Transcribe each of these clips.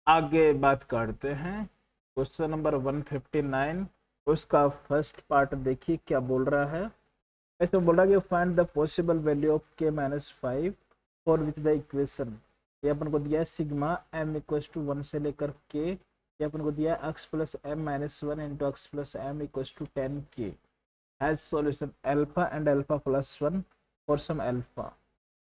आगे बात करते हैं क्वेश्चन नंबर 159। उसका फर्स्ट पार्ट देखिए क्या बोल रहा है। इसमें बोल रहा है कि find the possible value of k-5 for which the equation. ये अपन को दिया है सिग्मा m इक्वल्स टू 1 से लेकर k। ये अपन को दिया है x plus m minus 1 into x plus m equals to 10k as solution alpha and alpha plus 1 for some alpha.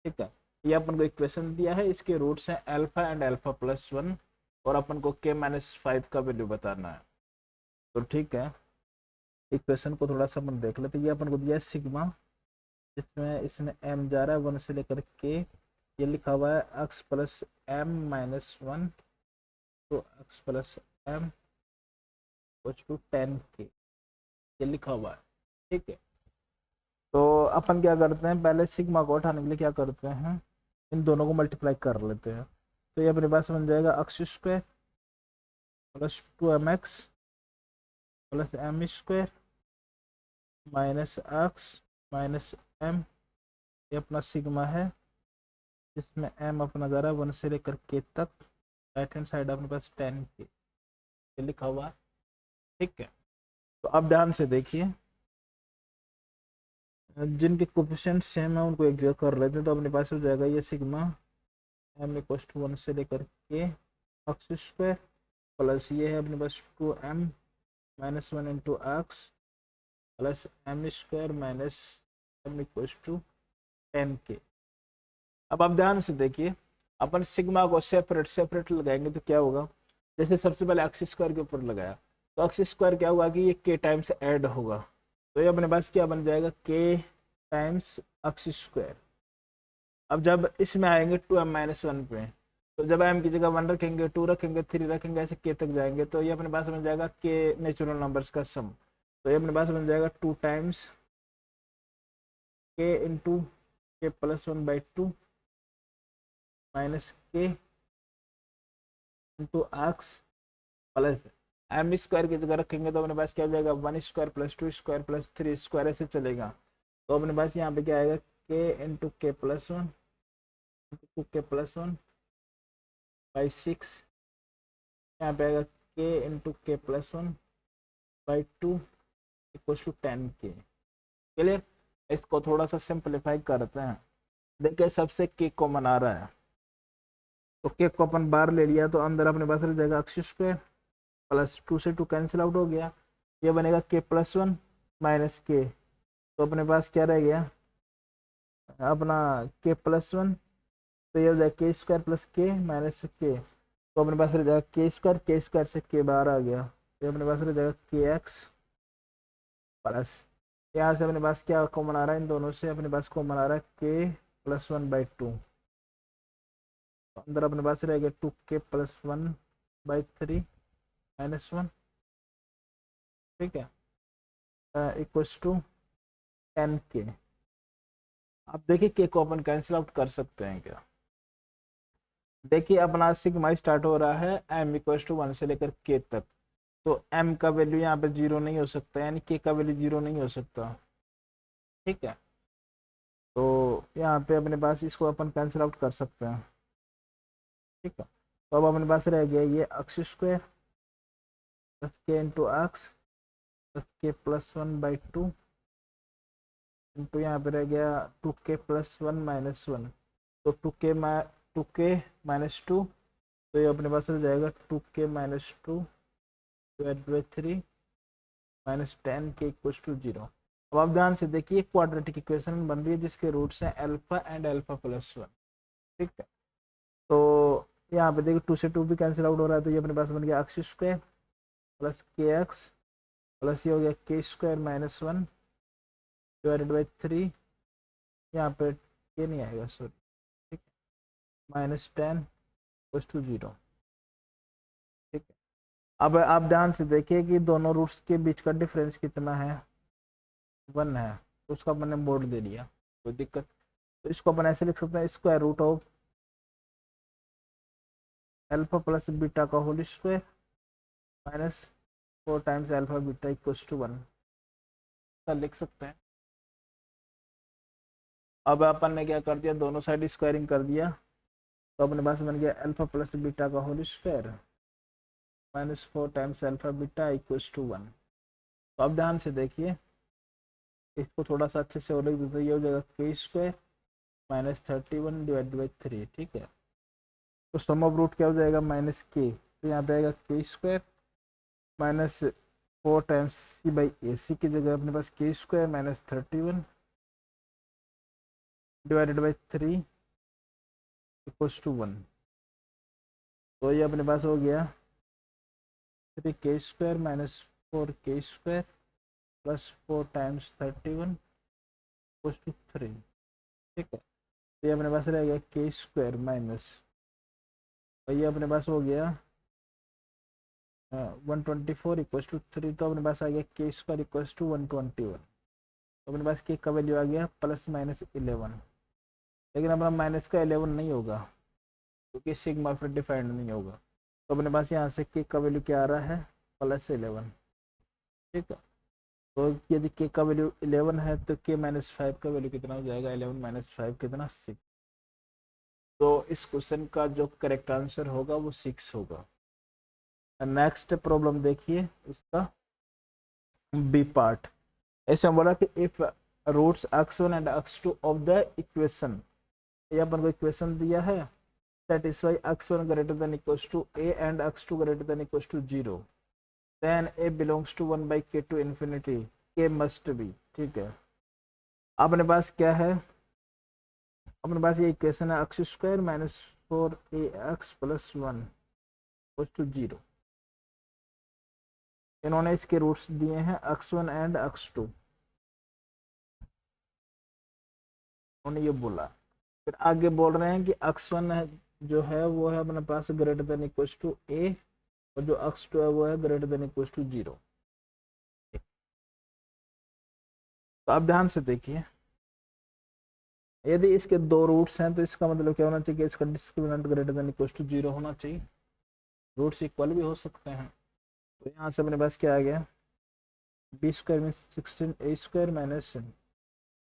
ठीक है, ये अपन को इक्वेशन दिया है, इसके रूट्स हैं अल्फा एंड अल्फा प्लस 1 और अपन को k-5 का वैल्यू बताना है। तो ठीक है, इक्वेशन को थोड़ा सा अपन देख लेते हैं। ये अपन को दिया है सिग्मा, जिसमें इसमें m जा रहा है 1 से लेकर k। ये लिखा हुआ है x प्लस m माइनस 1 तो x plus m to 10k, ये लिखा हुआ है। ठीक है, तो अपन क्या करते हैं, पहले सिग्मा को उठाने के लिए क्या करते हैं, इन दोनों को मल्टीप्लाई कर लेते हैं। तो ये अपने पास बन जाएगा x square plus 2mx plus m square minus x minus m। ये अपना सिग्मा है, जिसमें m अपना जा रहा है 1 से लेकर k तक। राइट हैंड साइड अपने पास 10k, ये लिखा हुआ है। ठीक है, तो अब ध्यान से देखिए, जिनके कोफिशिएंट सेम है उनको एक जगह कर लेते हैं। तो अपने पास हो जाएगा ये सिग्मा m इक्वल्स टू 1 से लेकर k एक्स स्क्वायर प्लस ये है अपने पास 2m minus 1 into x plus m square minus m equals to 10k। अब आप ध्यान से देखिए, अपन सिग्मा को सेपरेट सेपरेट लगाएंगे तो क्या होगा, जैसे सबसे पहले एक्स स्क्वायर के ऊपर लगाया तो एक्स स्क्वायर क्या हुआ कि ये k टाइम्स ऐड होगा। तो ये अपने पास क्या बन जाएगा, k टाइम्स एक्स स्क्वायर। अब जब इसमें आएंगे 2m-1 पे, तो जब m की जगह 1 रखेंगे, 2 रखेंगे, 3 रखेंगे, ऐसे k तक जाएंगे तो ये अपने पास बन जाएगा k नेचुरल नंबर्स का सम। तो ये अपने पास बन जाएगा 2 times k into k plus 1/2 minus k into x plus m square की जगह रखेंगे तो अपने पास क्या हो जाएगा, 1 square plus 2 square plus 3 square ऐसे चलेगा। तो अपने पास यहाँ पे क्या आएगा, k into k plus 1 into k plus 1 by 6। यहाँ पे आएगा k into k plus 1/2 equal to 10k। Clear, इसको थोड़ा सा सिंप्लीफाई करते हैं। देखिए सबसे k कॉमन आ रहा है, तो k को अपन बाहर ले लिया तो अंदर अपने पास रह जाएगा एक्स स्क्वायर प्लस 2 से 2 कैंसिल आउट हो गया। ये बनेगा k प्लस 1 माइनस k। तो अपने पास क्या रह गया अपना k प्लस 1, तो ये हो जाएगा k square plus k minus k। तो अपने पास रह जाएगा k स्क्वायर से k बाहर आ गया, तो अपने पास रह जाएगा kx प्लस, यहाँ से अपने पास क्या कॉमन आ रहा है, इन दोनों से अपने पास कॉमन आ रहा है k प्लस 1/2। अंदर अपने पास रह गया 2k प्लस 1/3 माइनस 1। ठीक है, इक्वल्स टू 10k। अब देखिए k को अपन कैंसिल आउट कर सकते हैं क्या। देखिए अपना सिग्मा स्टार्ट हो रहा है m इक्वल्स टू 1 से लेकर k तक, तो m का वैल्यू यहाँ पे 0 नहीं हो सकता, यानी k का वैल्यू 0 नहीं हो सकता। ठीक है, तो यहाँ पे अपने पास इसको अपन कैंसिल आउट कर सकते हैं। ठीक है, तो अब अपने पास रह गया ये x square plus k into x plus k plus 1/2 into यहाँ पे रह गया 2k प्लस 1 माइनस 1। तो 2k माइनस 2, तो ये अपने पास हो जाएगा 2k minus 2 divide by 3 minus 10k equal to 0। अब आप ध्यान से देखिए क्वाड्रेटिक इक्वेशन बन रही है जिसके रूट्स हैं अल्फा एंड अल्फा प्लस 1। ठीक है, तो यहाँ पे देखिए 2 से 2 भी कैंसिल आउट हो रहा है, तो ये अपने पास बन गया एक्स स्क्वायर प्लस के एक्स प्लस ये हो गया k square minus 1 divided by 3, यहाँ पे ये नहीं आएगा सॉरी। ठीक है, माइनस 10 इक्वल टू 0। ठीक है, अब आप ध्यान से देखिए कि दोनों रूट्स के बीच का डिफरेंस कितना है, 1 है। तो उसको अपन ने मोड़ दे दिया, कोई दिक्कत। तो इसको अपन ऐसे लिख सकते हैं, square root of alpha plus beta का whole square minus 4 times alpha beta equal to 1 लिख सकते हैं। अब अपन ने क्या कर दिया, दोनों साइड स्क्वायरिंग कर दिया, तो अपने पास बन गया अल्फा प्लस बीटा का whole square minus 4 times alpha beta equals to 1। तो अब ध्यान से देखिए, इसको थोड़ा सा अच्छे से और लिख देते, ये हो जाएगा के स्क्वायर माइनस 31 डिवाइड बाई 3। ठीक है, तो सम ऑफ रूट क्या हो जाएगा माइनस के, तो यहाँ पे आएगा K square minus 4 times C by A, C की जगह अपने पास K square minus 31 divided by 3 equals to 1। तो ये अपने पास हो गया 3 के स्क्वायर माइनस 4 के square plus 4 times 31 equals to 3। ठीक है, तो ये अपने पास रह गया के स्क्वायर माइनस, और ये अपने पास हो गया 124 इक्वल्स टू 3। तो अपने पास आ गया के स्क्वायर इक्वल्स टू 121। तो अपने पास के का वैल्यू आ गया प्लस माइनस 11, लेकिन अपना माइनस का 11 नहीं होगा क्योंकि सिग्मा फिर डिफाइंड नहीं होगा। तो अपने पास यहाँ से के का वैल्यू क्या आ रहा है प्लस 11। ठीक है, तो यदि के का वैल्यू 11 है तो के माइनस 5 का वैल्यू कितना हो जाएगा, 11 माइनस 5 कितना 6। तो इस क्वेश्चन का जो करेक्ट आंसर होगा वो 6 होगा। नेक्स्ट प्रॉब्लम देखिए इसका बी पार्ट। ऐसे बोला कि if roots x1 and x2 of the equation, ये अपन को इक्वेशन दिया है, satisfy x1 greater than equals to a and x2 greater than equals to 0, then a belongs to 1 by k to infinity, k must be। ठीक है, अपने पास क्या है, अपने पास ये इक्वेशन है x square minus 4ax plus 1 equals to 0। इन्होंने इसके रूट्स दिए हैं x1 एंड x2, उन्होंने ये बोला। फिर आगे बोल रहे हैं कि x1 है जो है वो है अपने पास greater than equals to a, और जो x2 है वो है ग्रेटर देन इक्वल्स टू 0। तो आप ध्यान से देखिए, यदि इसके दो रूट्स हैं तो इसका मतलब क्या होना चाहिए कि इसका discriminant greater than equals to 0 होना चाहिए। रूट्स इक्वल भी हो सकते हैं। तो यहाँ से अपने पास क्या आ गया, B square means 16 a square minus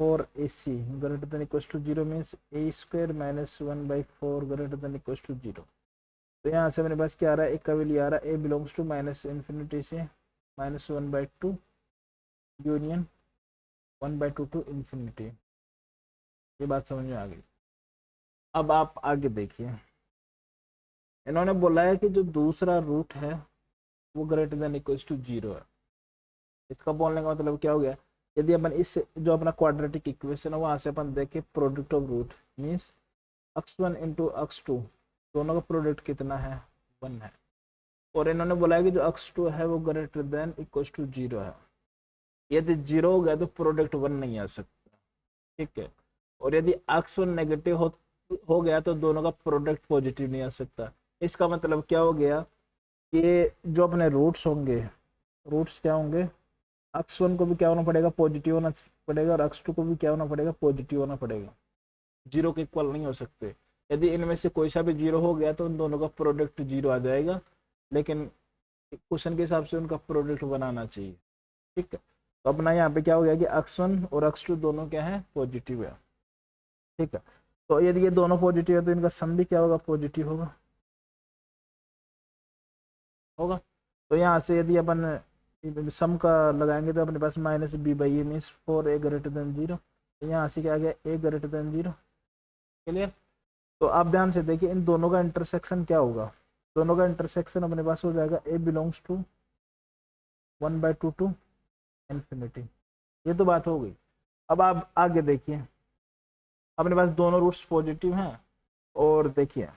4ac greater than equals to 0 means a square minus 1 by 4 greater than equals to 0। तो यहाँ से अपने पास क्या आ रहा है, एक का वैल्यू आ रहा है a belongs to minus infinity से minus 1 by 2 union 1 by 2 to infinity. ये बात समझ में आ गई। अब आप आगे देखिए, इन्होंने बोला है कि जो दूसरा रूट है वो ग्रेटर देन इक्वल्स टू 0 है। इसका बोलने का मतलब क्या हो गया, यदि अपन इस जो अपना क्वाड्रेटिक इक्वेशन है वहां से अपन देखें product of root means x1 into x2 दोनों का प्रोडक्ट कितना है 1 है, और इन्होंने बोला है कि जो x2 है वो ग्रेटर देन इक्वल्स टू 0 है। यदि 0 हो गया तो प्रोडक्ट 1 नहीं आ सकता। ठीक है, और यदि x1 नेगेटिव हो गया तो दोनों का प्रोडक्ट पॉजिटिव नहीं आ सकता। इसका मतलब क्या हो गया कि जो अपने रूट्स होंगे, रूट्स क्या होंगे, x1 को भी क्या होना पड़ेगा पॉजिटिव होना पड़ेगा, और x2 को भी क्या होना पड़ेगा पॉजिटिव होना पड़ेगा। 0 के इक्वल नहीं हो सकते। यदि इनमें से कोई सा भी 0 हो गया तो उन दोनों का प्रोडक्ट 0 आ जाएगा, लेकिन क्वेश्चन के हिसाब से उनका प्रोडक्ट बनाना चाहिए। ठीक है, तो अपना यहाँ पे क्या हो गया कि x1 और x2 दोनों क्या है पॉजिटिव है। ठीक है, तो यदि ये दोनों पॉजिटिव है तो इनका सम भी क्या होगा पॉजिटिव होगा। तो यहाँ से यदि अपन सम का लगाएंगे तो अपने पास minus B by A means 4a greater than 0। तो यहाँ से क्या आ गया a ग्रेटर देन 0। क्लियर। तो आप ध्यान से देखिए इन दोनों का इंटरसेक्शन क्या होगा, दोनों का इंटरसेक्शन अपने पास हो जाएगा a belongs to 1 by 2 to infinity. ये तो बात हो गई। अब आप आगे देखिए, अपने पास दोनों रूट्स पॉजिटिव हैं, और देखिए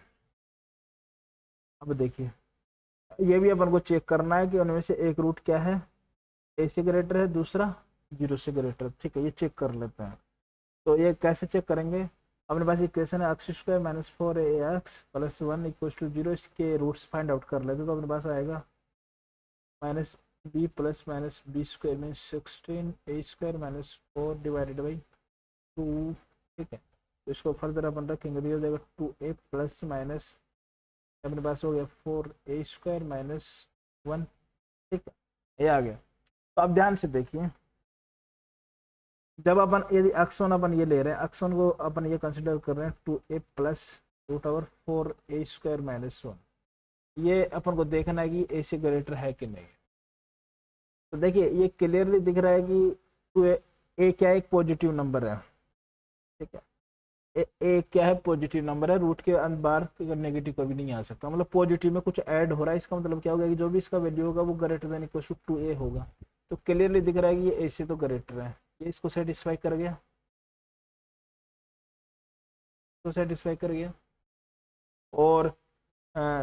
अब देखिए ये भी अपन को चेक करना है कि उनमें से एक रूट क्या है a से ग्रेटर है, दूसरा 0 से ग्रेटर। ठीक है, ये चेक कर लेते हैं। तो ये कैसे चेक करेंगे, अपने पास इक्वेशन है x square minus 4ax plus 1 equal to 0, इसके रूट्स फाइंड आउट कर लेते तो अपने पास आएगा minus B plus minus B square mean 16a square minus 4 divided by 2। ठीक है, तो इसको फर्दर अपन रखेंगे तो ये हो जाएगा 2a प्लस माइनस अपने पास हो गया 4a स्क्वायर माइनस 1। ठीक है, ये आ गया। तो आप ध्यान से देखिए, जब अपन यदि x1 अपन ये ले रहे हैं, x1 को अपन ये कंसिडर कर रहे हैं 2a प्लस √4a² - 1। ये अपन को देखना है कि ए से ग्रेटर है कि नहीं। तो देखिए ये क्लियरली दिख रहा है कि टू ए क्या एक पॉजिटिव नंबर है, ठीक है। ए क्या है, पॉजिटिव नंबर है, रूट के अंदर बाहर नेगेटिव कभी नहीं आ सकता, मतलब पॉजिटिव में कुछ ऐड हो रहा है, इसका मतलब क्या होगा कि जो भी इसका वैल्यू होगा वो ग्रेटर देन इक्वल टू ए होगा। तो क्लियरली दिख रहा है कि ये ए से तो ग्रेटर है, ये इसको सेटिस्फाई कर गया, तो सेटिस्फाई कर गया। और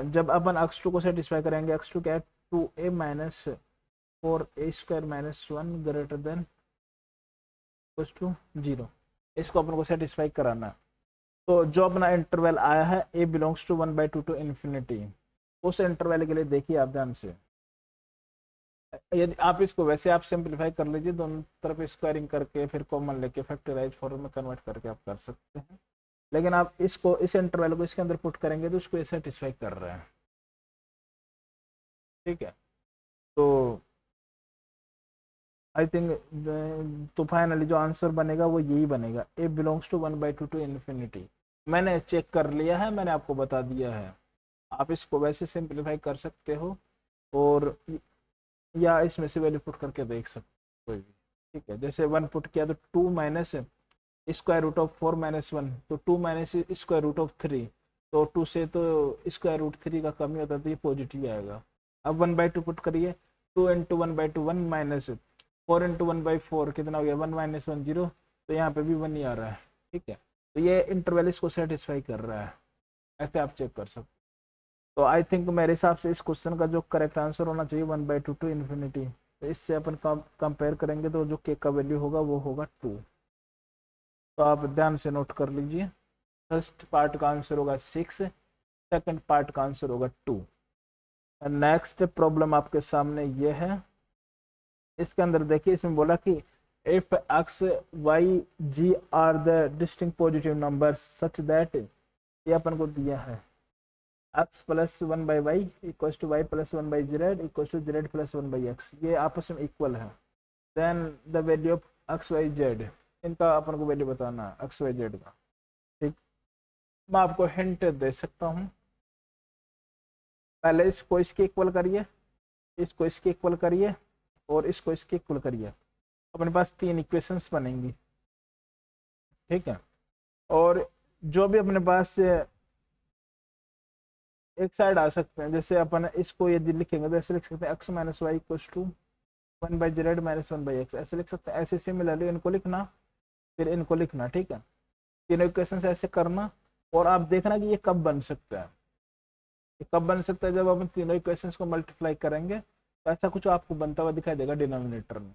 जब अपन x2 को सेटिस्फाई करेंगे, x2 क्या है, 2a minus 4a² - 1 greater than equal to 0। इसको अपन को सेटिस्फाई कराना है। तो जो अपना इंटरवल आया है a belongs to 1/2 to infinity, उस इंटरवल के लिए देखिए आप ध्यान से, यदि आप इसको वैसे आप सिंप्लीफाई कर लीजिए, दोनों तरफ स्क्वायरिंग करके फिर कॉमन लेके फैक्टराइज फॉर्म में कन्वर्ट करके आप कर सकते हैं, लेकिन आप इसको इस इंटरवल को इसके अंदर पुट करेंगे तो इसको सेटिस्फाई कर रहे हैं, ठीक है। तो आई थिंक तो फाइनली जो आंसर बनेगा वो यही बनेगा, ए बिलोंग्स टू 1/2 टू इन्फिनिटी। मैंने चेक कर लिया है, मैंने आपको बता दिया है, आप इसको वैसे सिंप्लीफाई कर सकते हो और या इसमें से वैल्यू पुट करके देख सकते हो कोई भी, ठीक है। जैसे 1 पुट किया तो 2 माइनस √4 - 1, तो 2 माइनस √3, तो 2 से तो √3 का कमी होता है तो ये पॉजिटिव आएगा। अब 1/2 पुट करिए, 2 × 1/2 1 माइनस 4 × 1/4 कितना हो गया, 1 - 1 0, तो यहाँ पे भी 1 ही आ रहा है, ठीक है। तो ये इंटरवल इसको सेटिस्फाई कर रहा है, ऐसे आप चेक कर सकते। तो आई थिंक मेरे हिसाब से इस क्वेश्चन का जो करेक्ट आंसर होना चाहिए 1/2 टू इन्फिनिटी। तो इससे अपन कंपेयर करेंगे तो जो के का वैल्यू होगा वो होगा 2। तो आप ध्यान से नोट कर लीजिए, फर्स्ट पार्ट का आंसर होगा 6, सेकंड पार्ट का आंसर होगा 2। नेक्स्ट प्रॉब्लम आपके सामने ये है, इसके अंदर देखिए इसमें बोला कि if x y g are the distinct positive numbers such that, ये अपन को दिया है x + 1/y = y + 1/z = z + 1/x, ये आपस में इक्वल है। Then the value of x y z, इनका अपन को वैल्यू बताना है x y z का, ठीक। मैं आपको हिंट दे सकता हूँ, पहले इसको इसके इक्वल करिए, इसको इसके इक्वल करिए और इसको इसके इक्वल करिए, अपने पास 3 इक्वेशंस बनेंगी, ठीक है। और जो भी अपने पास एक साइड आ सकते हैं, जैसे अपन इसको यदि लिखेंगे तो ऐसे लिख सकते हैं x - y = 1/z - 1/x, ऐसे लिख सकते हैं। ऐसे सिमिलरली इनको लिखना, फिर इनको लिखना, ठीक है। तीनों इक्वेशन ऐसे करना और आप देखना कि ये कब बन सकता है। ये कब बन सकता है, जब अपन तीनों इक्वेशंस को मल्टीप्लाई करेंगे तो ऐसा कुछ आपको बनता हुआ दिखाई देगा डिनोमिनेटर में,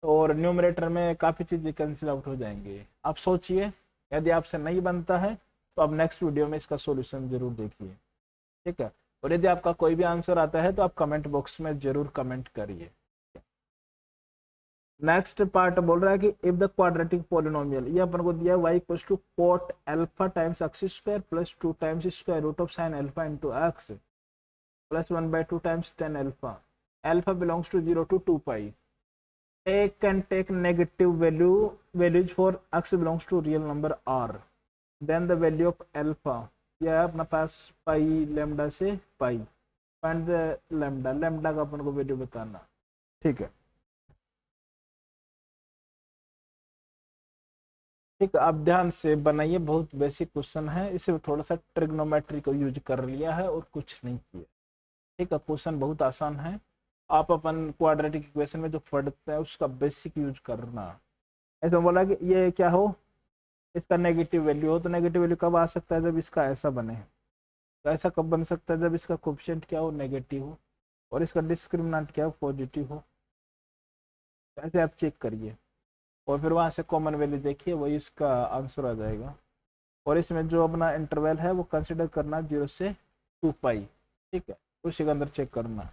और न्यूमरेटर में काफ़ी चीज़ें कैंसिल आउट हो जाएंगी। आप सोचिए, यदि आपसे नहीं बनता है तो आप नेक्स्ट वीडियो में इसका सॉल्यूशन जरूर देखिए, ठीक है। और यदि आपका कोई भी आंसर आता है तो आप कमेंट बॉक्स में जरूर कमेंट करिए। नेक्स्ट पार्ट बोल रहा है कि इफ द क्वाड्रेटिक पॉलिनोमियल, ये अपन को दिया y = cot α times x² + 2 times √sin α into x + 1/2 times tan α, alpha belongs to 0 to 2π, can take negative values for x belongs to real number r, then the value of alpha, यह है अपना पास पाई lambda से पाई, find the lambda, lambda का अपन को value बताना, ठीक है। ठीक है, आप ध्यान से बनाइए, बहुत बेसिक क्वेश्चन है, इसे थोड़ा सा ट्रिग्नोमेट्री को यूज कर लिया है और कुछ नहीं किया, ठीक है। क्वेश्चन बहुत आसान है, आप अपन क्वाड्रेटिक इक्वेशन में जो पढ़ते हैं उसका बेसिक यूज करना। ऐसा बोला कि ये क्या हो, इसका नेगेटिव वैल्यू हो, तो नेगेटिव वैल्यू कब आ सकता है, जब इसका ऐसा बने। तो ऐसा कब बन सकता है, जब इसका कोएफिशिएंट क्या हो, नेगेटिव हो, और इसका डिस्क्रिमिनेंट क्या हो, पॉजिटिव हो। ऐसे आप चेक करिए और फिर वहाँ से कॉमन वैल्यू देखिए, वही इसका आंसर आ जाएगा। और इसमें जो अपना इंटरवल है वो कंसिडर करना 0 से 2π, ठीक है, उसी के अंदर चेक करना।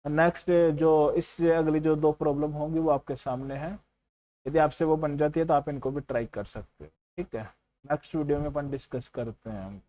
नेक्स्ट जो इससे अगली जो 2 प्रॉब्लम होंगी वो आपके सामने है, यदि आपसे वो बन जाती है तो आप इनको भी ट्राई कर सकते हो, ठीक है। नेक्स्ट वीडियो में अपन डिस्कस करते हैं हम।